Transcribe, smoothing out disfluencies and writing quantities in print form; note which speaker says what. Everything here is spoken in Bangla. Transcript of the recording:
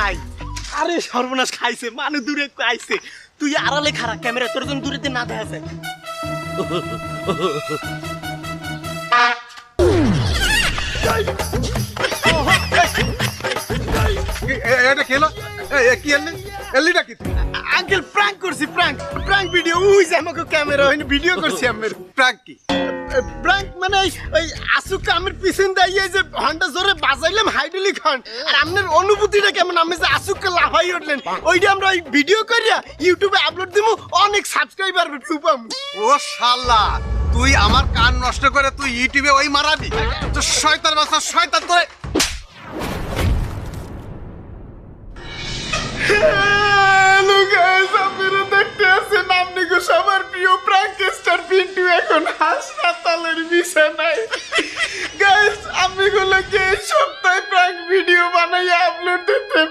Speaker 1: নাই। আরে সর্বনাশ খাইছে, মানে দূরে আইছে। তুই আড়ালে খারাপ, ক্যামেরা তোর জন্য দূরে না দেখা যায়।
Speaker 2: এটা খেলো কি এলি এলিটা কি
Speaker 1: আঙ্কেল প্র্যাঙ্ক করছি, প্র্যাঙ্ক ভিডিও। ওই যে আমাকে ক্যামেরা হয়নি, ভিডিও করছি আমি।
Speaker 2: প্রাঙ্ক কি
Speaker 1: প্র্যাঙ্ক মানে ওই আসুক আমার পিছন দিয়ে যে ঘন্টা জোরে বাজাইলাম হাইড্রোলিক হর্ন, আর আপনার অনুভূতিটা কেমন? আমি যে আসুককে লাফাই উঠলেন, ওইটা আমরা ওই ভিডিও করিয়া ইউটিউবে আপলোড দিব, অনেক সাবস্ক্রাইবার পাম।
Speaker 2: ও শালা, তুই আমার কান নষ্ট করে তুই ইউটিউবে ওই মারাবি? তো শয়তান বাচ্চা, শয়তান তোরে।
Speaker 1: হ্যালো গাইস, আপনারা দেখতে আছেন আপনি গো সবার প্রিয় প্র্যাঙ্ক স্টার পিন্টু এখন হাসপাতালের বিছানায়। গাইস আমি গুলোকে সপ্তাহে প্র্যাঙ্ক ভিডিও বানাই আপলোড দিতে